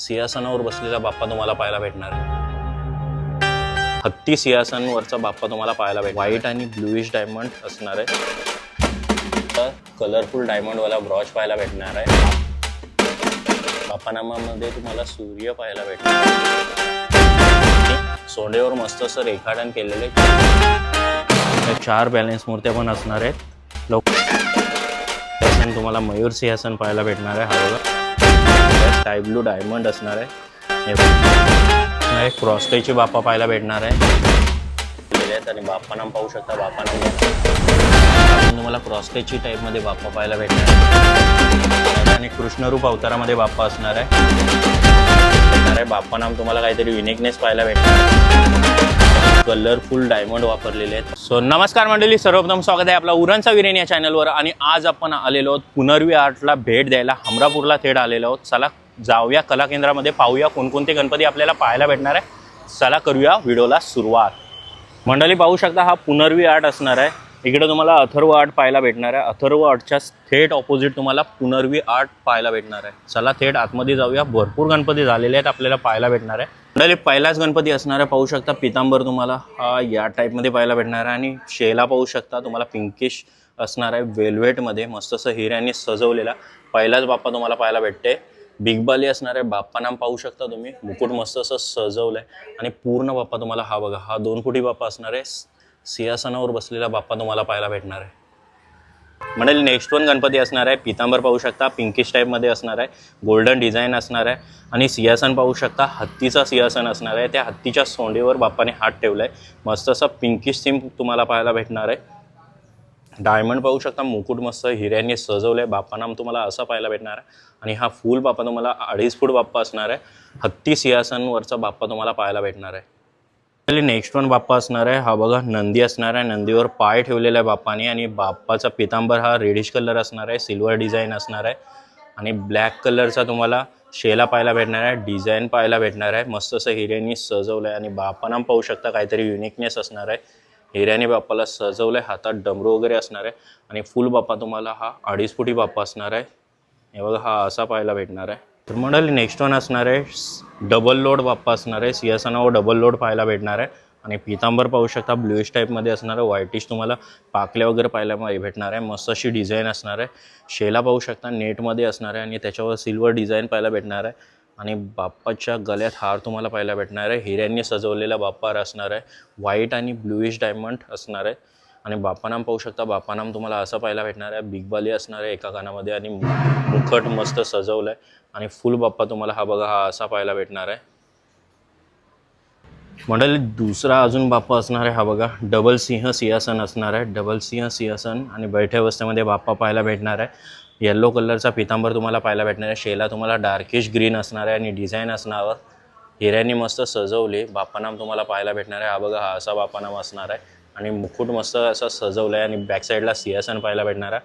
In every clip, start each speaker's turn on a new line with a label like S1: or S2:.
S1: सिंहासनावर बसलेला बाप्पा तुम्हाला पाहायला भेटणार आहे। हत्ती सिंहासनावरचा बाप्पा तुम्हाला पाहायला भेटणार। व्हाईट आणि ब्लूइश डायमंड असणार आहे। कलरफुल डायमंडवाला ब्रॉच पाहायला भेटणार आहे। बाप्पानामामध्ये तुम्हाला सूर्य पाहायला भेटणार आहे। सोंडेवर मस्त असं रेखाटन केलेले 4 बॅलन्स मूर्त्या पण असणार आहेत। तुम्हाला मयूर सिंहासन पाहायला भेटणार आहे। हा बघा स्काय ब्लू डायमंड असणार आहे। एक क्रॉसटेची बाप्पा पाहायला भेटणार आहे आणि बाप्पानाम पाहू शकता। बाप्पानाम तुम्हाला क्रॉसटेची टाईपमध्ये बाप्पा पाहायला भेटणार आहे आणि कृष्णरूप अवतारामध्ये बाप्पा असणार आहे। बाप्पानाम तुम्हाला काहीतरी युनिकनेस पाहायला भेटणार आहे। कलरफुल डायमंड वापरलेले आहेत। सो नमस्कार मंडळी, सर्वप्रथम स्वागत आहे आपला उरणचा वीरेन या चॅनलवर। आणि आज आपण आलेलो आहोत पुनर्वी आर्टला भेट द्यायला, हमरापूरला थेट आलेलो आहोत। चला जाऊया कला केंद्रामध्ये, पाहूया कोणकोणते गणपती आपल्याला पाहायला भेटणार आहे। चला करूया व्हिडिओला सुरुवात। मंडळी पाहू शकता हा पुनर्वी आर्ट असणार आहे। इकडे तुम्हाला अथर्व आर्ट पाहायला भेटणार आहे। अथर्व आर्टच्या थेट ऑपोजिट तुम्हाला पुनर्वी आर्ट पाहायला भेटणार आहे। चला थेट आतमध्ये जाऊया। भरपूर गणपती झालेले आहेत आपल्याला पाहायला भेटणार आहे। मंडळी पहिलाच गणपती असणार आहे, पाहू शकता पितांबर तुम्हाला हा या टाईपमध्ये पाहायला भेटणार आहे। आणि शेला पाहू शकता तुम्हाला पिंकिश असणार आहे, वेल्वेटमध्ये मस्त असं हिऱ्यांनी सजवलेला पहिलाच बाप्पा तुम्हाला पाहायला भेटते। बिग बाली असणार आहे। बाप्पानाम पाहू शकता तुम्ही, मुकुट मस्त असं सजवलंय आणि पूर्ण बाप्पा तुम्हाला हा बघा हा 2 फुटी बाप्पा असणार आहे। सिंहासनावर बसलेला बाप्पा तुम्हाला पाहायला भेटणार आहे। म्हणजे नेक्स्ट वन गणपती असणार आहे। पितांबर पाहू शकता पिंकिश टाईपमध्ये असणार आहे, गोल्डन डिझाईन असणार आहे आणि सिंहासन पाहू शकता हत्तीचा सिंहासन असणार आहे। त्या हत्तीच्या सोंडेवर बाप्पाने हात ठेवलाय, मस्त असा पिंकिश थीम तुम्हाला पाहायला भेटणार आहे। डायमंड पाहू शकता, मुकुट मस्त हिऱ्यांनी सजवलंय। बाप्पानाम तुम्हाला असं पाहायला भेटणार आहे आणि हा फुल बाप्पा तुम्हाला 2.5 फूट बाप्पा असणार आहे। हत्ती सिंहासनवरचा बाप्पा तुम्हाला पाहायला भेटणार आहे। नेक्स्ट वन बाप्पा असणार आहे, हा बघा नंदी असणार आहे। नंदीवर पाय ठेवलेला आहे बाप्पाने आणि बाप्पाचा पितांबर हा रेडिश कलर असणार आहे, सिल्वर डिझाईन असणार आहे आणि ब्लॅक कलरचा तुम्हाला शेला पाहायला भेटणार आहे, डिझाईन पाहायला भेटणार आहे। मस्त असं हिऱ्यांनी सजवलं आहे आणि बाप्पानाम पाहू शकता काहीतरी युनिकनेस असणार आहे। हिऱ्याने बाप्पाला सजवलंय, हातात डमरू वगैरे असणार आहे आणि फुल बाप्पा तुम्हाला हा 2.5 फुटी बाप्पा असणार आहे। हे बघा हा असा पाहायला भेटणार आहे। तर मंडळी नेक्स्ट वन असणार आहे डबल लोड बाप्पा असणार आहे। सिंहासनावर डबल लोड पाहायला भेटणार आहे आणि पितांबर पाहू शकता ब्ल्यूइश टाईपमध्ये असणार आहे। व्हाईटिश तुम्हाला पाकल्या वगैरे पाहायला भेटणार आहे, मस्त अशी डिझाईन असणार आहे। शेला पाहू शकता नेटमध्ये असणार आहे आणि त्याच्यावर सिल्वर डिझाईन पाहायला भेटणार आहे आणि बाप्पाच्या गळ्यात हार तुम्हाला पाहायला भेटणार आहे। हिऱ्यांनी सजवलेला बाप्पा असणार आहे, व्हाईट आणि ब्लूइश डायमंड असणार आहे आणि बाप्पानाम पाहू शकता। बाप्पानाम तुम्हाला असं पाहायला भेटणार आहे, बिग बाली असणार आहे एका कानामध्ये आणि मुखट मस्त सजवलं आहे आणि फुल बाप्पा तुम्हाला हा बघा हा असा पाहायला भेटणार आहे। मंडळी दुसरा अजून बाप्पा असणार आहे, हा बघा डबल सिंह सिंहासन असणार आहे। डबल सिंह सिंहासन आणि बैठ्या अवस्थेमध्ये बाप्पा पाहायला भेटणार आहे। येल्लो कलरचा पितांबर तुम्हाला पाहायला भेटणार आहे। शेला तुम्हाला डार्किश ग्रीन असणार आहे आणि डिझाईन असणार हिऱ्यांनी मस्त सजवले। बाप्पानाम तुम्हाला पाहायला भेटणार आहे, हा बघा हा असा बाप्पानाम असणार आहे आणि मुकुट मस्त असं सजवलं आहे आणि बॅक साईडला सिंहासन पाहायला भेटणार आहे।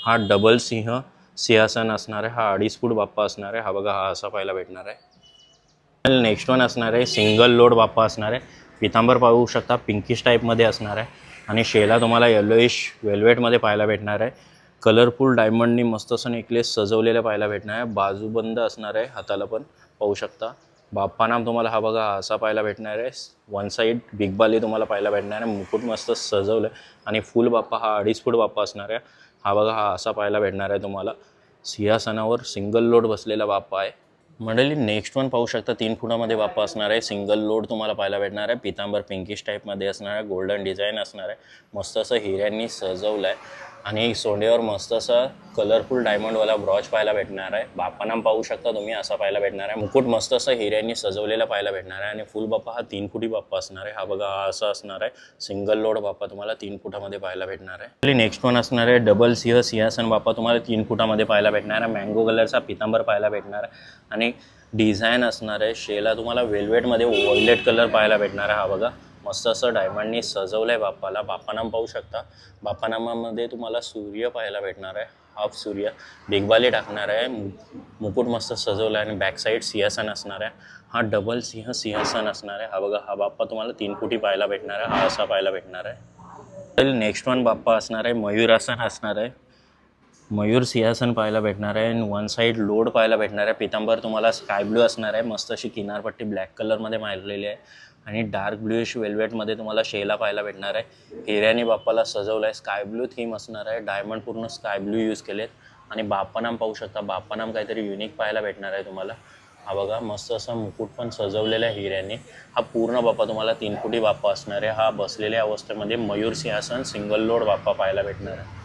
S1: हा डबल सिंह सिंहासन असणार आहे, हा 2.5 फूट बाप्पा असणार आहे। हा बघा हा असा पाहायला भेटणार आहे। नेक्स्ट वन असणार आहे सिंगल लोड बाप्पा असणार आहे। पितांबर पाहू शकता पिंकिश टाईपमध्ये असणार आहे आणि शेला तुम्हाला येलोइश वेल्वेटमध्ये पाहायला भेटणार आहे। कलरफुल डायमंडनी मस्त असं नेकलेस सजवलेलं पाहायला भेटणार आहे। बाजूबंद असणार आहे, हाताला पण पाहू शकता। बाप्पानाम तुम्हाला हा बघा असा पाहायला भेटणार आहे। वन साईड बिग बाली तुम्हाला पाहायला भेटणार आहे, मुकुट मस्त सजवलं आहे आणि फुल बाप्पा हा 2.5 फूट बाप्पा असणार आहे। हा बघा हा असा पाहायला भेटणार आहे तुम्हाला। सिंहासनावर सिंगल लोड बसलेला बाप्पा आहे। मंडळी नेक्स्ट वन पाहू शकता 3 फुटामध्ये बाप्पा असणार आहे। सिंगल लोड तुम्हाला पाहायला भेटणार आहे। पितांबर पिंकिश टाईपमध्ये असणार आहे, गोल्डन डिझाईन असणार आहे, मस्त असं हिऱ्यांनी सजवलं आहे आणि सोंडेवर मस्त असं कलरफुल डायमंडवाला ब्रॉच पाहायला भेटणार आहे। बाप्पानाम पाहू शकता तुम्ही असा पाहायला भेटणार आहे। मुकुट मस्त असं हिऱ्यांनी सजवलेला पाहायला भेटणार आहे आणि फुल बाप्पा हा 3 फुटी बाप्पा असणार आहे। हा बघा हा असा असणार आहे। सिंगल लोड बाप्पा तुम्हाला 3 फुटामध्ये पाहायला भेटणार आहे। नेक्स्ट वन असणार आहे डबल सिंह सिंहासन बाप्पा तुम्हाला 3 फुटामध्ये पाहायला भेटणार आहे। मँगो कलरचा पितांबर पाहायला भेटणार आहे आणि डिझाईन असणार आहे। शेला तुम्हाला वेल्वेटमध्ये व्हायलेट कलर पाहायला भेटणार आहे। हा बघा मस्त असं डायमंडनी सजवलं आहे बाप्पाला। बाप्पानाम पाहू शकता, बाप्पानामामध्ये तुम्हाला सूर्य पाहायला भेटणार आहे, हाफ सूर्य। बिग बाली टाकणार आहे, मुकुट मस्त सजवलं आहे आणि बॅक साईड सिंहासन असणार आहे। हा डबल सिंह सिंहासन असणार आहे। हा बघा हा बाप्पा तुम्हाला 3 फुटी पाहायला भेटणार आहे, हा असा पाहायला भेटणार आहे। नेक्स्ट वन बाप्पा असणार आहे मयूरासन असणार आहे। मयूर सिंहासन पाहायला भेटणार आहे आणि वन साईड लोड पाहायला भेटणार आहे. पितांबर तुम्हाला स्काय ब्लू असणार आहे, मस्त अशी किनारपट्टी ब्लॅक कलरमध्ये मारलेली आहे आणि डार्क ब्ल्यूइश वेल्वेटमध्ये तुम्हाला शेला पाहायला भेटणार आहे. हिऱ्याने बाप्पाला सजवलं आहे, स्काय ब्लू थीम असणार आहे, डायमंड पूर्ण स्काय ब्लू यूज केलेत आणि बाप्पानाम पाहू शकता. बाप्पानाम काहीतरी युनिक पाहायला भेटणार आहे तुम्हाला. हा बघा मस्त असा मुकुट पण सजवलेला आहे हिऱ्याने. हा पूर्ण बाप्पा तुम्हाला 3 फुटी बाप्पा असणार आहे. हा बसलेल्या अवस्थेमध्ये मयूर सिंहासन सिंगल लोड बाप्पा पाहायला भेटणार आहे.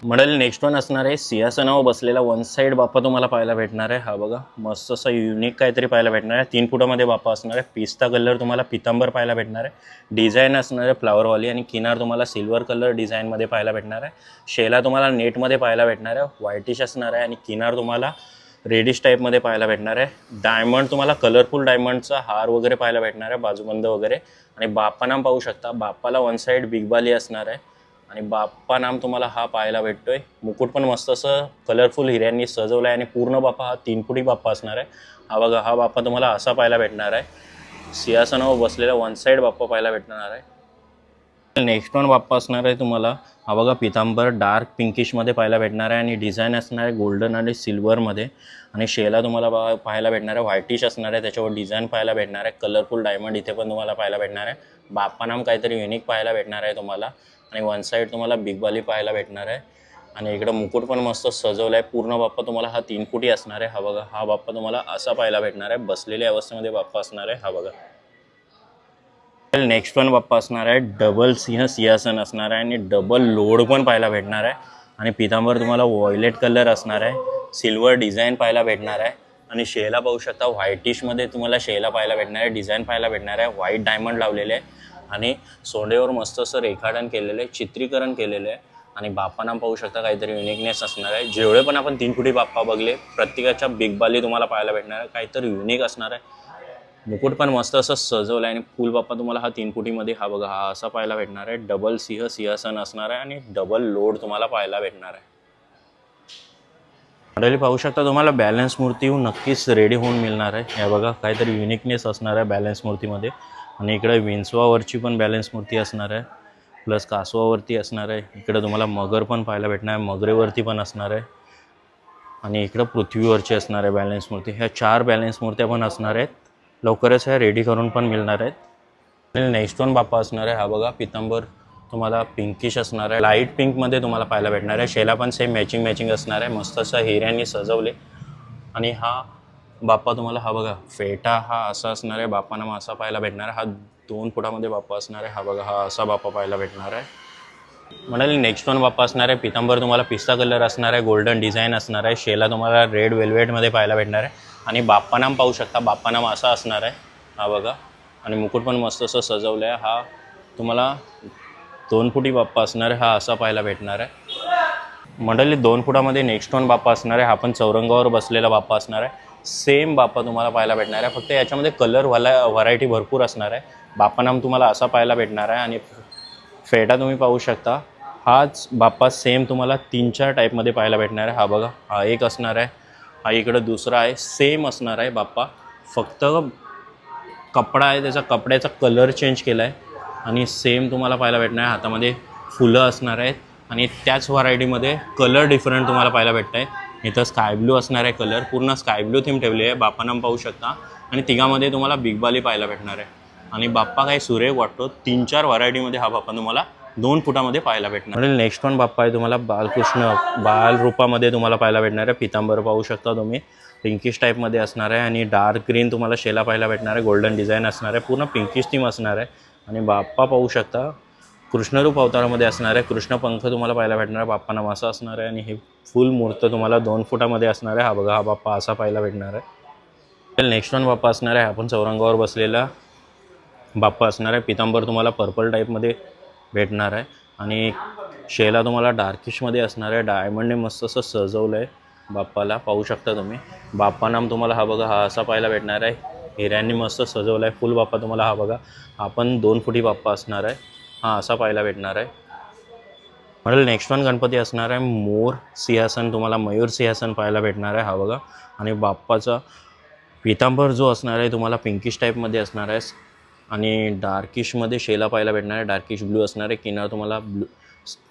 S1: मंडळी नेक्स्ट वन असणार आहे सिंहासनावर बसलेला वन साईड बाप्पा तुम्हाला पाहायला भेटणार आहे. हा बघा मस्त असं युनिक काहीतरी पाहायला भेटणार आहे. 3 फुटामध्ये बाप्पा असणार आहे. पिस्ता कलर तुम्हाला पितांबर पाहायला भेटणार आहे. डिझाईन असणार आहे फ्लावरवाली आणि किनार तुम्हाला सिल्वर कलर डिझाईनमध्ये पाहायला भेटणार आहे. शेला तुम्हाला नेटमध्ये पाहायला भेटणार आहे, व्हाईटिश असणार आहे आणि किनार तुम्हाला रेडिश टाईपमध्ये पाहायला भेटणार आहे. डायमंड तुम्हाला कलरफुल डायमंडचा हार वगैरे पाहायला भेटणार आहे, बाजूबंद वगैरे. आणि बाप्पा नाम पाहू शकता. बाप्पाला वन साईड बिग बाली असणार आहे आणि बाप्पा नाम तुम्हाला हा पाहायला भेटतोय. मुकुट पण मस्त असं कलरफुल हिऱ्यांनी सजवलं आहे आणि पूर्ण बाप्पा हा 3 फुटी बाप्पा असणार आहे. हा बघा हा बाप्पा तुम्हाला असा पाहायला भेटणार आहे. सिंहासनावर बसलेला वन साईड बाप्पा पाहायला भेटणार आहे. नेक्स्ट वन बाप्पा असणार आहे तुम्हाला. हा बघा पितांबर डार्क पिंकिशमध्ये पाहायला भेटणार आहे आणि डिझाईन असणार आहे गोल्डन आणि सिल्वरमध्ये. आणि शेला तुम्हाला पाहायला भेटणार आहे, व्हाईटिश असणार आहे, त्याच्यावर डिझाईन पाहायला भेटणार आहे. कलरफुल डायमंड इथे पण तुम्हाला पाहायला भेटणार आहे. बाप्पा नाम काहीतरी युनिक पाहायला भेटणार आहे तुम्हाला. आणि वन साईड तुम्हाला बिग बाली पाहायला भेटणार आहे. आणि इकडं मुकुट पण मस्त सजवलं आहे. पूर्ण बाप्पा तुम्हाला हा 3 फुटी असणार आहे. हा बघा हा बाप्पा तुम्हाला असा पाहायला भेटणार आहे. बसलेल्या अवस्थेमध्ये बाप्पा असणार आहे. हा बघा नेक्स्ट वन बाप्पा असणार आहे. डबल सिंहासन असणार आहे आणि डबल लोड पण पाहायला भेटणार आहे. आणि पितांबर तुम्हाला व्हायलेट कलर असणार आहे, सिल्वर डिझाईन पाहायला भेटणार आहे. आणि शेला पाहू शकता व्हाईटिशमध्ये तुम्हाला शेला पाहायला भेटणार आहे, डिझाईन पाहायला भेटणार आहे. व्हाईट डायमंड लावलेले आहे आणि सोंडेवर मस्त असं रेखाटन केलेलं आहे, चित्रीकरण केलेलं आहे. आणि बाप्पा नाम पाहू शकता काहीतरी युनिकनेस असणार आहे. जेवढे पण आपण 3 फुटी बाप्पा बघले प्रत्येकाच्या बिग बाली तुम्हाला पाहायला भेटणार आहे, काहीतरी युनिक असणार आहे. मुकुट पण मस्त असं सजवलं आहे आणि फुल बाप्पा तुम्हाला हा 3 फुटीमध्ये हा बघा हा असा पाहायला भेटणार आहे. डबल सिंहासन असणार आहे आणि डबल लोड तुम्हाला पाहायला भेटणार आहे. मंडळी पाहू शकता तुम्हाला बॅलन्स मूर्ती नक्कीच रेडी होऊन मिळणार आहे. हे बघा काहीतरी युनिकनेस असणार आहे बॅलन्स मूर्तीमध्ये. आणि इकडे विंचवावरची पण बॅलन्स मूर्ती असणार आहे, प्लस कासवावरती असणार आहे. इकडे तुम्हाला मगर पण पाहायला भेटणार आहे, मगरेवरती पण असणार आहे. आणि इकडं पृथ्वीवरची असणार आहे बॅलन्स मूर्ती. ह्या 4 बॅलन्स मूर्त्या पण असणार आहेत. लवकरच ह्या रेडी करून पण मिळणार आहेत. आणि नेक्स्ट वन बाप्पा असणार आहे. हा बघा पितांबर तुम्हाला पिंकिश असणार आहे, लाईट पिंकमध्ये तुम्हाला पाहायला भेटणार आहे. शेला पण सेम मॅचिंग असणार आहे, मस्त असं हिऱ्यांनी सजवले. आणि हा बाप्पा तुम्हाला हा बघा फेटा हा असा असणार आहे. बाप्पांना मग असा पाहायला भेटणार आहे. हा 2 फुटामध्ये बाप्पा असणार आहे. हा बघा हा असा बाप्पा पाहायला भेटणार आहे. म्हणाले नेक्स्ट वन बाप्पा असणार आहे. पितांबर तुम्हाला पिस्ता कलर असणार आहे, गोल्डन डिझाईन असणार आहे. शेला तुम्हाला रेड वेल्वेटमध्ये पाहायला भेटणार आहे. आणि बाप्पा नाम पाहू शकता. बाप्पा नाम असा असणार आहे. हा बघा आणि मुकुट पण मस्त असं सजवलं आहे. हा तुम्हाला 2 फुटी बाप्पा असणार आहे. हा असा पाहायला भेटणार आहे. मंडळी 2 फुटामध्ये नेक्स्ट वन बाप्पा असणार आहे. हा पण चौरंगावर बसलेला बाप्पा असणार आहे. सेम बाप्पा तुम्हाला पाहायला भेटणार आहे, फक्त याच्यामध्ये कलर व्हरायटी भरपूर असणार आहे. बाप्पा नाम तुम्हाला असा पाहायला भेटणार आहे. आणि फेटा तुम्ही पाहू शकता. हाच बाप्पा सेम तुम्हाला 3-4 टाईपमध्ये पाहायला भेटणार आहे. हा बघा हा एक असणार आहे, हा इकडं दुसरा आहे. सेम असणार आहे बाप्पा, फक्त कपडा आहे त्याचा कपड्याचा कलर चेंज केला आहे. आणि सेम तुम्हाला पाहायला भेटणार आहे. हातामध्ये फुलं असणार आहेत आणि त्याच व्हरायटीमध्ये कलर डिफरंट तुम्हाला पाहायला भेटत आहे. इथं स्काय ब्लू असणार आहे, कलर पूर्ण स्काय ब्लू थीम ठेवली आहे. बाप्पा नाम पाहू शकता. आणि तिघामध्ये तुम्हाला बिग बाली पाहायला भेटणार आहे. आणि बाप्पा काही सुरेख वाटतो. 3-4 व्हरायटीमध्ये हा बाप्पा तुम्हाला 2 फुटामध्ये पाहायला भेटणार. आणि नेक्स्ट वन बाप्पा आहे तुम्हाला बालकृष्ण बाल रूपामध्ये तुम्हाला पाहायला भेटणार आहे. पितांबर पाहू शकता तुम्ही, पिंकिश टाईपमध्ये असणार आहे. आणि डार्क ग्रीन तुम्हाला शेला पाहायला भेटणार आहे, गोल्डन डिझाईन असणार आहे, पूर्ण पिंकिश थीम असणार आहे. आणि बाप्पा पाहू शकता कृष्णरूप अवतारामध्ये असणार आहे. कृष्ण पंख तुम्हाला पाहायला भेटणार आहे. बाप्पा नाम असं असणार आहे. आणि हे फुल मूर्त तुम्हाला 2 फुटामध्ये असणार आहे. हा बघा हा बाप्पा असा पाहायला भेटणार आहे. नेक्स्ट वन बाप्पा असणार आहे. आपण चौरंगावर बसलेला बाप्पा असणार आहे. पितांबर तुम्हाला पर्पल टाईपमध्ये भेटणार आहे. आणि शेला तुम्हाला डार्किशमध्ये असणार आहे. डायमंडने मस्त असं सजवलं आहे बाप्पाला, पाहू शकता तुम्ही. बाप्पा नाम तुम्हाला हा बघा हा असा पाहायला भेटणार आहे. हिऱ्यांनी मस्त सजवलं आहे. फुल बाप्पा तुम्हाला हा बघा हा पण 2 फुटी बाप्पा असणार आहे. हा असा पाहायला भेटणार आहे. म्हणजे नेक्स्ट वन गणपती असणार आहे. मोर सिंहासन तुम्हाला मयूर सिंहासन पाहायला भेटणार आहे. हा बघा. आणि बाप्पाचा पितांबर जो असणार आहे तुम्हाला पिंकिश टाईपमध्ये असणार आहे. आणि डार्किशमध्ये शेला पाहायला भेटणार आहे. डार्किश ब्लू असणार आहे. किनार तुम्हाला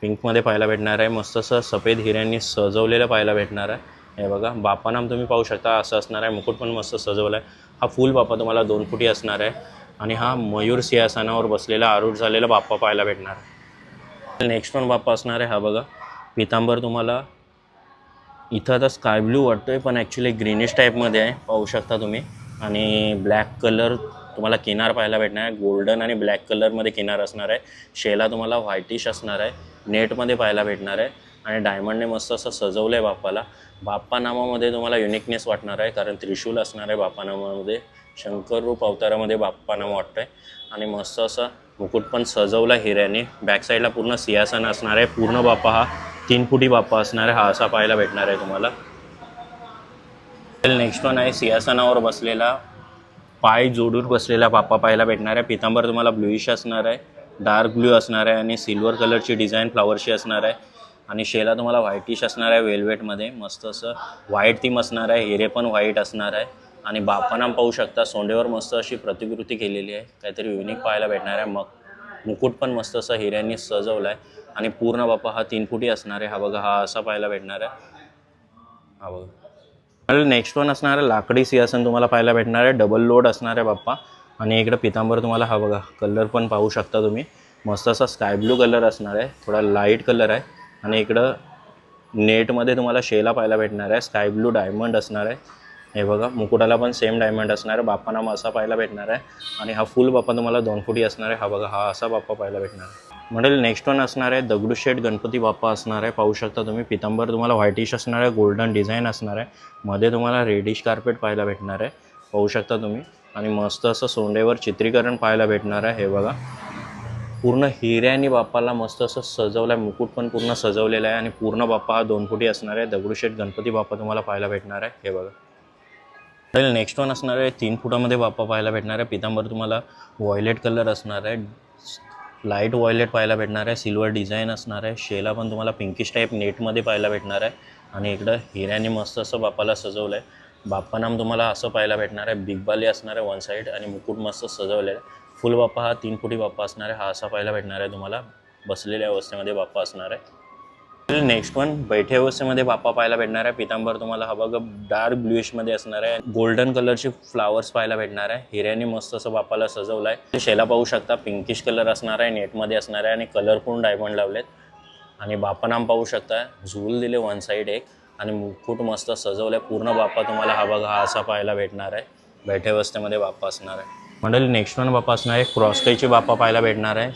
S1: पिंकमध्ये पाहायला भेटणार आहे. मस्त असं सफेद हिऱ्यांनी सजवलेलं पाहायला भेटणार आहे. हे बघा बाप्पानाम तुम्ही पाहू शकता असं असणार आहे. मुकुट पण मस्त सजवला आहे. हा फुल बाप्पा तुम्हाला 2 फुटी असणार आहे आणि हा मयूर सिंहासनावर बसलेला आरूढ झालेला बाप्पा पाहायला भेटणार आहे. नेक्स्ट वन बाप्पा असणार आहे. हा बघा पितांबर तुम्हाला इथं आता स्काय ब्ल्यू वाटतोय पण ॲक्च्युली ग्रीनिश टाईपमध्ये आहे, पाहू शकता तुम्ही. आणि ब्लॅक कलर तुम्हाला किनार पाहायला भेटणार आहे. गोल्डन आणि ब्लॅक कलरमध्ये किनार असणार आहे. शेला तुम्हाला व्हाईटिश असणार आहे, नेटमध्ये पाहायला भेटणार आहे. आणि डायमंडने मस्त असं सजवलं आहे बाप्पाला. बाप्पा नामामध्ये तुम्हाला युनिकनेस वाटणार आहे कारण त्रिशूल असणार आहे बाप्पा नामामध्ये. शंकर रूप अवतारामध्ये बाप्पा नाम वाटतं आहे. आणि मस्त असं मुकुट पण सजवला हिऱ्याने. बॅक साईडला पूर्ण सिंहासन असणार आहे. पूर्ण बाप्पा हा 3 फुटी बाप्पा असणार आहे. हा असा पाहायला भेटणार आहे तुम्हाला. नेक्स्ट वन आहे सिंहासनावर बसलेला पाय जोडून बसलेला बाप्पा पाहायला भेटणार आहे. पितांबर तुम्हाला ब्लूइश असणार आहे, डार्क ब्ल्यू असणार आहे आणि सिल्वर कलरची डिझाईन फ्लावरची असणार आहे. आणि शेला तुम्हाला व्हाईटिश असणार आहे वेल्वेटमध्ये. मस्त असं व्हाईट थीम असणार आहे. हिरे पण व्हाईट असणार आहे. आणि बाप्पानाम पाहू शकता सोंडेवर मस्त अशी प्रतिकृती केलेली आहे, काहीतरी युनिक पाहायला भेटणार आहे. मग मुकुट पण मस्त असं हिऱ्यांनी सजवला आहे. आणि पूर्ण बाप्पा हा 3 फुटी असणार आहे. हा बघा हा असा पाहायला भेटणार आहे. हा बघा नेक्स्ट वन असणार आहे लाकडी सिंहासन तुम्हाला पाहायला भेटणार आहे. डबल लोड असणार आहे बाप्पा. आणि इकडं पितांबर तुम्हाला हा बघा कलर पण पाहू शकता तुम्ही. मस्त असा स्काय ब्लू कलर असणार आहे, थोडा लाईट कलर आहे. आणि इकडं नेटमध्ये तुम्हाला शेला पाहायला भेटणार आहे. स्काय ब्लू डायमंड असणार आहे. हे बघा मुकुटाला पण सेम डायमंड असणार आहे. बाप्पानाम असा पाहायला भेटणार आहे. आणि हा फुल बाप्पा तुम्हाला 2 फुटी असणार आहे. हा बघा हा असा बाप्पा पाहायला भेटणार आहे. म्हणजे नेक्स्ट वन असणार आहे दगडूशेठ गणपती बाप्पा असणार आहे. पाहू शकता तुम्ही. पितांबर तुम्हाला व्हाईटिश असणार आहे, गोल्डन डिझाईन असणार आहे. मध्ये तुम्हाला रेडिश कार्पेट पाहायला भेटणार आहे, पाहू शकता तुम्ही. आणि मस्त असं सोंडेवर चित्रीकरण पाहायला भेटणार आहे. हे बघा पूर्ण हिऱ्यानी बाप्पाला मस्त असं सजवलं आहे. मुकुट पण पूर्ण सजवलेला आहे. आणि पूर्ण बाप्पा हा 2 फुटी असणार आहे. दगडूशेठ गणपती बाप्पा तुम्हाला पाहायला भेटणार आहे. हे बघा नेक्स्ट वन असणार आहे 3 फुटामध्ये बाप्पा पाहायला भेटणार आहे. पितांबर तुम्हाला व्हायलेट कलर असणार आहे, लाईट व्हायलेट पाहायला भेटणार आहे. सिल्वर डिझाईन असणार आहे. शेला पण तुम्हाला पिंकिश टाईप नेटमध्ये पाहायला भेटणार आहे. आणि इकडं हिऱ्याने मस्त असं बाप्पाला सजवलं आहे. बाप्पानाम तुम्हाला असं पाहायला भेटणार आहे. बिग बाली असणार आहे वन साईड आणि मुकुट मस्त सजवलेलं आहे. फुल बाप्पा हा 3 फुटी बाप्पा असणार आहे. हा असा पाहायला भेटणार आहे तुम्हाला. बसलेल्या अवस्थेमध्ये बाप्पा असणार आहे. नेक्स्ट वन बैठे अवस्थेमध्ये बाप्पा पाहायला भेटणार आहे. पितांबर तुम्हाला हा बघा डार्क ब्ल्यूइशमध्ये असणार आहे. गोल्डन कलरचे फ्लावर्स पाहायला भेटणार आहे. हिऱ्याने मस्त असं बाप्पाला सजवलं आहे. शेला पाहू शकता पिंकिश कलर असणार आहे, नेटमध्ये असणार आहे. आणि कलरफुल डायमंड लावलेत. आणि बाप्पानाम पाहू शकता झूल दिले वन साईड एक. आणि मुकुट मस्त सजवलं आहे. पूर्ण बाप्पा तुम्हाला हा बघा हा असा पाहायला भेटणार आहे. बैठे अवस्थेमध्ये बाप्पा असणार आहे. मंडळी नेक्स्ट वन बाप्पा असणार आहे क्रॉसकाईची बाप्पा पाहायला भेटणार आहे.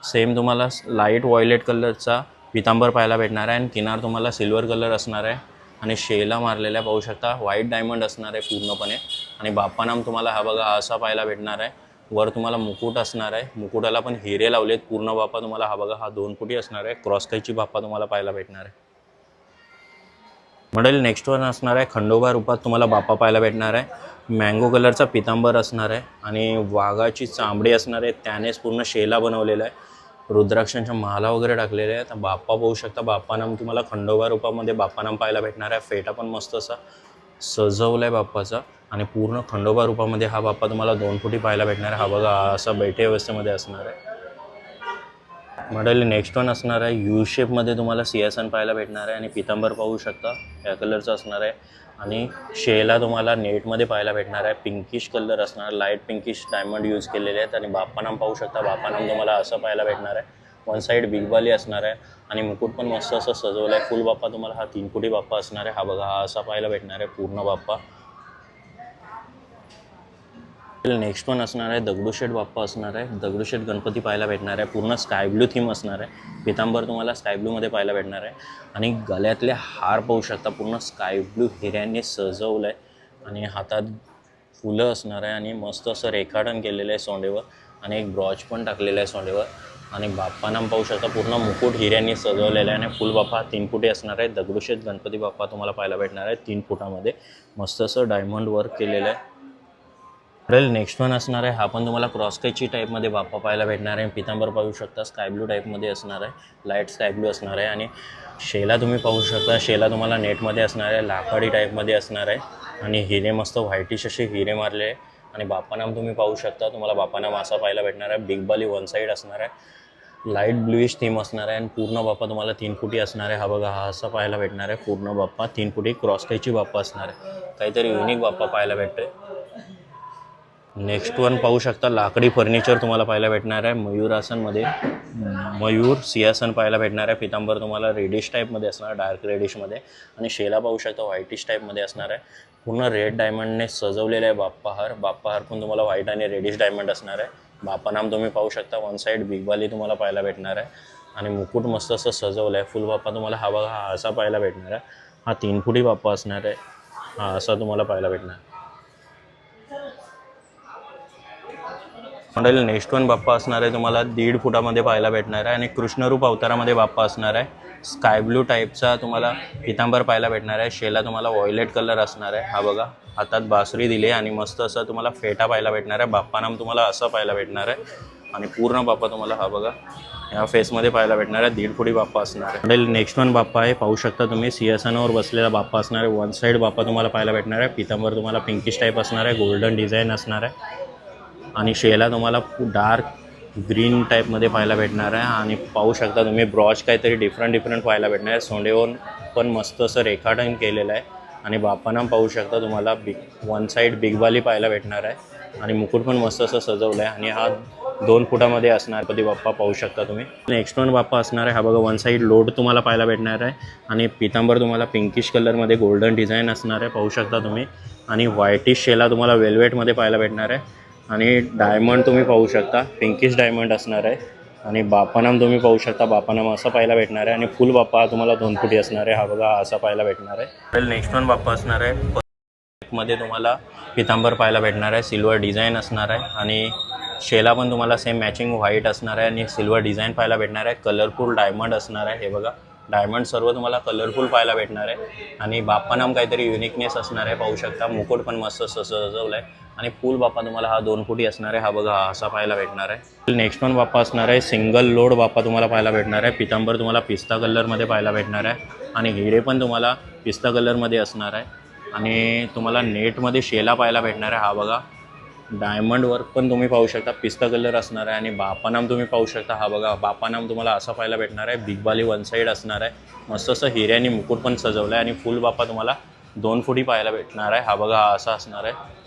S1: सेम तुम्हाला लाईट व्हायलेट कलरचा पितांबर पाहायला भेटणार आहे. आणि किनार तुम्हाला सिल्वर कलर असणार आहे. आणि शेला मारलेल्या पाहू शकता व्हाईट डायमंड असणार आहे पूर्णपणे. आणि बाप्पानाम तुम्हाला हा बघा असा पाहायला भेटणार आहे. वर तुम्हाला मुकुट असणार आहे. मुकुटाला पण हिरे लावलेत. पूर्ण बाप्पा तुम्हाला हा बघा हा 2 फुटी असणार आहे. क्रॉसकाईची बाप्पा तुम्हाला पाहायला भेटणार आहे. मंडळी नेक्स्ट वन असणार आहे खंडोबा रूपात तुम्हाला बाप्पा पाहायला भेटणार आहे. मँगो कलरचा पितांबर असणार आहे. आणि वाघाची चांबडी असणार आहे. त्यानेच पूर्ण शेला बनवलेला आहे. रुद्राक्षांच्या माला वगैरे टाकलेल्या आहेत. बाप्पा पाहू शकता. बाप्पानाम तुम्हाला खंडोबा रूपामध्ये बाप्पानाम पाहायला भेटणार आहे. फेटा पण मस्त असा सजवला आहे बाप्पाचा. आणि पूर्ण खंडोबा रूपामध्ये हा बाप्पा तुम्हाला 2 फुटी पाहायला भेटणार आहे. हा बघा असा बैठे अवस्थेमध्ये असणार आहे. मंडळी नेक्स्ट वन असणार आहे यू शेपमध्ये तुम्हाला सिंहासन पाहायला भेटणार आहे. आणि पितांबर पाहू शकता या कलरचं असणार आहे. आणि शेला तुम्हाला नेटमध्ये पाहायला भेटणार आहे. पिंकिश कलर असणार, लाईट पिंकिश डायमंड यूज केलेले आहेत. आणि बाप्पानाम पाहू शकता. बाप्पानाम तुम्हाला असं पाहायला भेटणार आहे. वन साईड बिग बाली असणार आहे. आणि मुकुट पण मस्त असं सजवलं आहे. फुल बाप्पा तुम्हाला हा 3 फुटी बाप्पा असणार आहे. हा बघा हा असा पाहायला भेटणार आहे पूर्ण बाप्पा. नेक्स्ट वन असणार आहे दगडूशेठ बाप्पा असणार आहे. दगडूशेठ गणपती पाहायला भेटणार आहे. पूर्ण स्काय ब्लू थीम असणार आहे. पितांबर तुम्हाला स्काय ब्लूमध्ये पाहायला भेटणार आहे. आणि गळ्यातले हार पाहू शकता पूर्ण स्काय ब्लू हिऱ्यांनी सजवलं आहे. आणि हातात फुलं असणार आहे. आणि मस्त असं रेखाटन केलेलं आहे सोंडेवर. आणि एक ब्रॉच पण टाकलेलं आहे सोंडेवर. आणि बाप्पानाम पाहू शकता पूर्ण मुकुट हिऱ्यांनी सजवलेलं आहे. आणि फुल बाप्पा 3 फुटी असणार आहे. दगडूशेठ गणपती बाप्पा तुम्हाला पाहायला भेटणार आहे 3 फुटामध्ये. मस्त असं डायमंड वर्क केलेलं आहे. नेक्स्ट वन असणार आहे. हा पण तुम्हाला क्रॉसकाईची टाईपमध्ये बाप्पा पाहायला भेटणार आहे. पितांबर पाहू शकता स्काय ब्लू टाईपमध्ये असणार आहे. लाईट स्काय ब्लू असणार आहे. आणि शेला तुम्ही पाहू शकता. शेला तुम्हाला नेटमध्ये असणार आहे, लाकडी टाईपमध्ये असणार आहे. आणि हिरे मस्त व्हाईटिश असे हिरे मारले आहे. आणि बाप्पानाम तुम्ही पाहू शकता. तुम्हाला बाप्पानाम असा पाहायला भेटणार आहे. बिग बाली वन साईड असणार आहे. लाईट ब्लूइश थीम असणार आहे आणि पूर्ण बाप्पा तुम्हाला 3 फुटी असणार आहे. हा बघा, हा असा पाहायला भेटणार आहे. पूर्ण बाप्पा 3 फुटी क्रॉस टाईपची बाप्पा असणार आहे. काहीतरी युनिक बाप्पा पाहायला भेटतोय. नेक्स्ट वन पाहू शकता, लाकडी फर्निचर तुम्हाला पाहायला भेटणार आहे. मयूरासनमध्ये मयूर सिंहासन पाहायला भेटणार आहे. पितांबर तुम्हाला रेडिश टाईपमध्ये असणार, डार्क रेडिशमध्ये. आणि शेला पाहू शकता व्हाईटिश टाईपमध्ये असणार आहे. पूर्ण रेड डायमंडने सजवलेलं आहे बाप्पाहार. बाप्पाहार पण तुम्हाला व्हाईट आणि रेडिश डायमंड असणार आहे. बाप्पा नाम तुम्ही पाहू शकता. वन साईड बिगवाली तुम्हाला पाहायला भेटणार आहे आणि मुकुट मस्त असं सजवलं आहे. फुल बाप्पा तुम्हाला हा बघा, हा असा पाहायला भेटणार आहे. हा 3 फुटी बाप्पा असणार आहे. हा असा तुम्हाला पाहायला भेटणार आहे. मंडळी नेक्स्ट वन बाप्पा असणार आहे तुम्हाला 1.5 फुटामध्ये पाहायला भेटणार आहे आणि कृष्णरूप अवतारामध्ये बाप्पा असणार आहे. स्काय ब्लू टाईपचा तुम्हाला पितांबर पाहायला भेटणार आहे. शेला तुम्हाला व्हायलेट कलर असणार आहे. हा बघा, हातात बासरी दिली आणि मस्त असं तुम्हाला फेटा पाहायला भेटणार आहे. बाप्पा नाम तुम्हाला असं पाहायला भेटणार आहे आणि पूर्ण बाप्पा तुम्हाला हा बघा या फेसमध्ये पाहायला भेटणार आहे. 1.5 फुटी बाप्पा असणार आहे. मंडळी नेक्स्ट वन बाप्पा आहे, पाहू शकता तुम्ही. सिंहासनावर बसलेला बाप्पा असणार आहे. वन साईड बाप्पा तुम्हाला पाहायला भेटणार आहे. पितांबर तुम्हाला पिंकिश टाईप असणार आहे. गोल्डन डिझाईन असणार आहे आणि शेला तुम्हाला डार्क ग्रीन टाईपमध्ये पाहायला भेटणार आहे. आणि पाहू शकता तुम्ही ब्रॉच काहीतरी डिफरंट पाहायला भेटणार आहे. सोंडेवर पण मस्त असं रेखाटन केलेलं आहे आणि बाप्पानाम पाहू शकता तुम्हाला वन साईड बिगवाली पाहायला भेटणार आहे आणि मुकुट पण मस्त असं सजवलं आहे आणि हा 2 फुटामध्ये असणार. कधी बाप्पा पाहू शकता तुम्ही. नेक्स्ट वन बाप्पा असणार आहे. हा बघा, वन साईड लोड तुम्हाला पाहायला भेटणार आहे आणि पितांबर तुम्हाला पिंकिश कलरमध्ये गोल्डन डिझाईन असणार आहे, पाहू शकता तुम्ही. आणि व्हाईटिश शेला तुम्हाला वेल्वेटमध्ये पाहायला भेटणार आहे आणि डायमंड तुम्ही पाहू शकता, पिंकिश डायमंड असणार आहे. आणि बाप्पानाम तुम्ही पाहू शकता, बाप्पानाम असं पाहायला भेटणार आहे आणि फुल बाप्पा तुम्हाला 2 फुटी असणार आहे. हा बघा, असा पाहायला भेटणार आहे. नेक्स्ट वन बाप्पा असणार आहे. मध्ये तुम्हाला पितांबर पाहायला भेटणार आहे. सिल्वर डिझाईन असणार आहे आणि शेला पण तुम्हाला सेम मॅचिंग व्हाईट असणार आहे आणि सिल्वर डिझाईन पाहायला भेटणार आहे. कलरफुल डायमंड असणार आहे. हे बघा, डायमंड सर्व तुम्हाला कलरफुल पाहायला भेटणार आहे आणि बाप्पानाम काहीतरी युनिकनेस असणार आहे, पाहू शकता. मुकुट पण मस्त सजवलं आहे आणि फुल बाप्पा तुम्हाला हा 2 फुटी असणार आहे. हा बघा, हा असा पाहायला भेटणार आहे. नेक्स्ट वन बाप्पा असणार आहे. सिंगल लोड बाप्पा तुम्हाला पाहायला भेटणार आहे. पितांबर तुम्हाला पिस्ता कलरमध्ये पाहायला भेटणार आहे आणि हिरे पण तुम्हाला पिस्ता कलरमध्ये असणार आहे आणि तुम्हाला नेटमध्ये शेला पाहायला भेटणार आहे. हा बघा, डायमंड वर्क पण तुम्ही पाहू शकता, पिस्ता कलर असणार आहे आणि बाप्पानाम तुम्ही पाहू शकता. हा बघा, बाप्पानाम तुम्हाला असा पाहायला भेटणार आहे. बिगबाली वन साईड असणार आहे. मस्त असं हिऱ्याने मुकुट पण सजवलं आहे आणि फुल बाप्पा तुम्हाला 2 फुटी पाहायला भेटणार आहे. हा बघा, हा असा असणार आहे.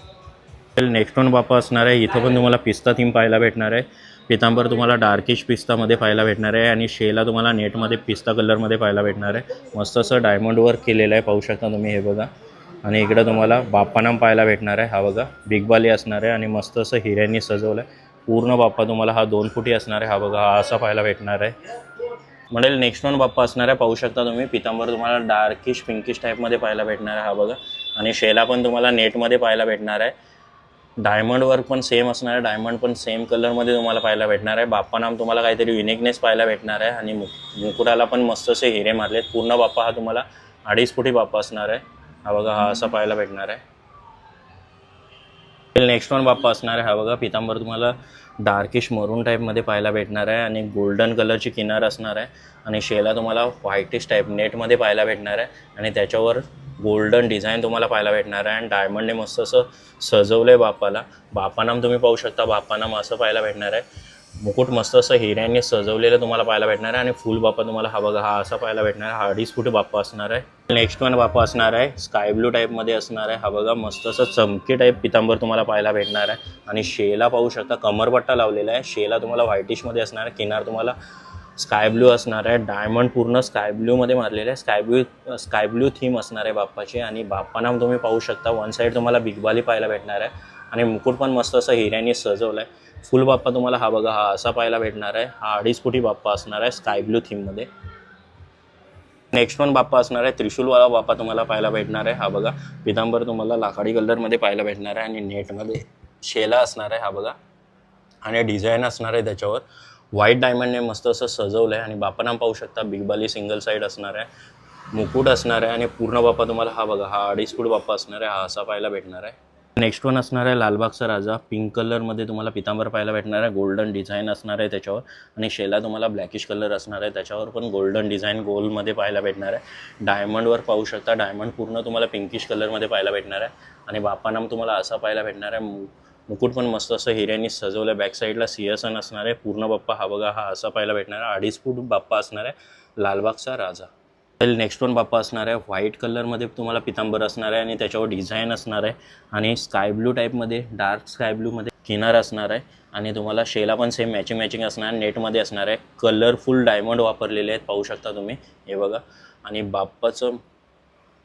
S1: नेक्स्ट वन बाप्पा असणार आहे. इथं पण तुम्हाला पिस्ता थीम पाहायला भेटणार आहे. पितांबर तुम्हाला डार्किश पिस्तामध्ये पाहायला भेटणार आहे आणि शेला तुम्हाला नेटमध्ये पिस्ता कलरमध्ये पाहायला भेटणार आहे. मस्त असं डायमंड वर्क केलेलं आहे, पाहू शकता तुम्ही. हे बघा, आणि इकडं तुम्हाला बाप्पानाम पाहायला भेटणार आहे. हा बघा, बिगबाली असणार आहे आणि मस्त असं हिऱ्यांनी सजवलं आहे. पूर्ण बाप्पा तुम्हाला हा 2 फुटी असणार आहे. हा बघा, हा असा पाहायला भेटणार आहे. म्हणजे नेक्स्ट वन बाप्पा असणार आहे, पाहू शकता तुम्ही. पितांबर तुम्हाला डार्किश पिंकिश टाईपमध्ये पाहायला भेटणार आहे. हा बघा, आणि शेला पण तुम्हाला नेटमध्ये पाहायला भेटणार आहे. डायमंड वर्क पण सेम असणार आहे. डायमंड पण सेम कलरमध्ये तुम्हाला पाहायला भेटणार आहे. बाप्पानाम तुम्हाला काहीतरी युनिकनेस पाहायला भेटणार आहे आणि मुकुटाला पण मस्त असे हिरे मारलेत. पूर्ण बाप्पा हा तुम्हाला 2.5 फुटी बाप्पा असणार आहे. हा बघा, हा असा पाहायला भेटणार आहे. नेक्स्ट वन बाप्पा असणार आहे. हा बघा, पितांबर तुम्हाला डार्किश मरून टाईपमध्ये पाहायला भेटणार आहे आणि गोल्डन कलरची किनार असणार आहे आणि शेला तुम्हाला व्हाईटिश टाईप नेटमध्ये पाहायला भेटणार आहे आणि त्याच्यावर गोल्डन डिझाईन तुम्हाला पाहायला भेटणार आहे आणि डायमंडने मस्त असं सजवलं आहे बाप्पाला. बाप्पानाम तुम्ही पाहू शकता, बाप्पानाम असं पाहायला भेटणार आहे. मुकुट मस्त असं हिऱ्यांनी सजवलेलं तुम्हाला पाहायला भेटणार आहे आणि फुल बाप्पा तुम्हाला हा बघा, हा असा पाहायला भेटणार आहे. 2.5 फुटी बाप्पा असणार आहे. नेक्स्ट वन बाप्पा असणार आहे. स्काय ब्लू टाईपमध्ये असणार आहे. हा बघा, मस्त असं चमकी टाईप पितांबर तुम्हाला पाहायला भेटणार आहे आणि शेला पाहू शकता, कमरपट्टा लावलेला आहे. शेला तुम्हाला व्हाईटिशमध्ये असणार आहे. किनार तुम्हाला स्काय ब्लू असणार आहे. डायमंड पूर्ण स्काय ब्ल्यूमध्ये मारलेलं आहे. स्काय ब्लू थीम असणार आहे बाप्पाची आणि बाप्पानाम तुम्ही पाहू शकता. वन साईड तुम्हाला बिगबाली पाहायला भेटणार आहे आणि मुकुट पण मस्त असं हिऱ्यांनी सजवलं आहे. फुल बाप्पा तुम्हाला हा बघा, हा असा पाहायला भेटणार आहे. हा 2.5 फुटी बाप्पा असणार आहे स्काय ब्लू थीममध्ये. नेक्स्ट वन बाप्पा असणार आहे. त्रिशूलवाला बाप्पा तुम्हाला पाहायला भेटणार आहे. हा बघा, पितांबर तुम्हाला लाकडी कलरमध्ये पाहायला भेटणार आहे आणि नेटमध्ये शेला असणार आहे. हा बघा, आणि डिझाईन असणार आहे त्याच्यावर. व्हाईट डायमंडने मस्त असं सजवलं आहे आणि बाप्पानाम पाहू शकता. बिगबाली सिंगल साईड असणार आहे. मुकुट असणार आहे आणि पूर्ण बाप्पा तुम्हाला हा बघा, हा 2.5 फूट बाप्पा असणार आहे. हा असा पाहायला भेटणार आहे. नेक्स्ट वन असणार आहे लालबागचा राजा. पिंक कलरमध्ये तुम्हाला पितांबर पाहायला भेटणार आहे. गोल्डन डिझाईन असणार आहे त्याच्यावर आणि शेला तुम्हाला ब्लॅकिश कलर असणार आहे. त्याच्यावर पण गोल्डन डिझाईन गोलमध्ये पाहायला भेटणार आहे. डायमंडवर पाहू शकता. डायमंड पूर्ण तुम्हाला पिंकिश कलरमध्ये पाहायला भेटणार आहे आणि बाप्पानाम तुम्हाला असा पाहायला भेटणार आहे. मुकुट पण मस्त असं हिऱ्यांनी सजवलं. बॅक साईडला सिंहासन असणार आहे. पूर्ण बाप्पा हा बघा, हा असा पाहायला भेटणार आहे. 2.5 फूट बाप्पा असणार आहे, लालबागचा राजा. नेक्स्ट वन बाप्पा असणार आहे व्हाईट कलरमध्ये, तुम्हाला पितांबर असणार आहे आणि त्याच्यावर डिझाईन असणार आहे. आणि स्काय ब्लू टाईपमध्ये, डार्क स्काय ब्लूमध्ये किनार असणार आहे. आणि तुम्हाला शेला पण सेम मॅचिंग असणार आहे, नेटमध्ये असणार आहे. कलरफुल डायमंड वापरलेले आहेत, पाहू शकता तुम्ही हे बघा. आणि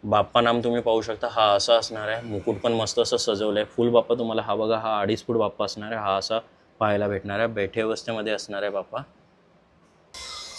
S1: बाप्पा नाम तुम्ही पाहू शकता, हा असा असणार आहे. मुकुट पण मस्त असं सजवलं आहे. फुल बाप्पा तुम्हाला हा बघा, हा 2.5 फूट बाप्पा असणार आहे. हा असा पाहायला भेटणार आहे. बैठे अवस्थेमध्ये असणार आहे बाप्पा.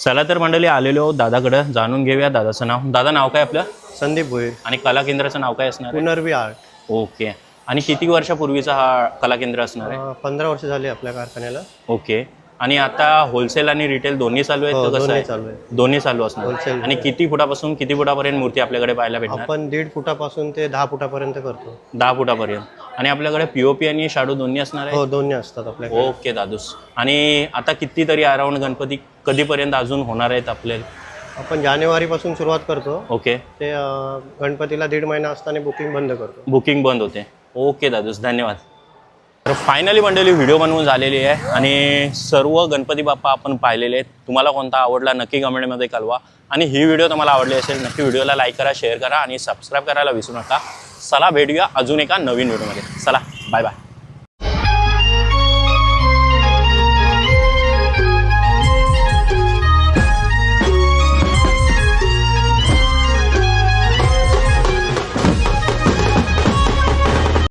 S1: चला तर मंडळी, आलेलो दादाकडं, जाणून घेऊया दादाचं नाव. दादा नाव काय आपलं?
S2: संदीप भोईर.
S1: आणि कला केंद्राचं नाव काय असणार आहे?
S2: पुनर्वी आर्ट.
S1: ओके. आणि किती वर्षापूर्वीचा हा कला केंद्र असणार आहे?
S2: 15 वर्ष झाली आपल्या कारखान्याला.
S1: ओके. आणि आता होलसेल आणि रिटेल दोन्ही चालू आहेत, तर कसं
S2: दोन्ही
S1: आहे?
S2: चालू आहे.
S1: दोन्ही चालू असणार.
S2: Wholesale.
S1: आणि किती फुटापासून किती फुटापर्यंत मूर्ती आपल्याकडे पाहायला भेटणार?
S2: आपण 1.5 फुटापासून ते 10 फुटापर्यंत करतो.
S1: 10 फुटापर्यंत. आणि आपल्याकडे पीओपी आणि शाडू दोन्ही असणार आहे?
S2: हो, दोन्ही असतात आपल्याकडे.
S1: ओके दादूस. आणि आता कितीतरी अराउंड गणपती कधीपर्यंत अजून होणार आहेत आपल्याला?
S2: आपण जानेवारीपासून सुरुवात करतो.
S1: ओके.
S2: ते गणपतीला 1.5 महिना असताना बुकिंग बंद करतो.
S1: बुकिंग बंद होते. ओके दादूस, धन्यवाद. तर फायनली मंडळी व्हिडिओ बनवून झालेली आहे आणि सर्व गणपती बाप्पा आपण पाहिलेले आहेत. तुम्हाला कोणता आवडला नक्की कमेंटमध्ये कळवा. आणि ही व्हिडिओ तुम्हाला आवडली असेल नक्की व्हिडिओला लाईक करा, शेअर करा आणि सबस्क्राईब करायला विसरू नका. चला भेटूया अजून एका नवीन व्हिडिओमध्ये. चला बाय बाय.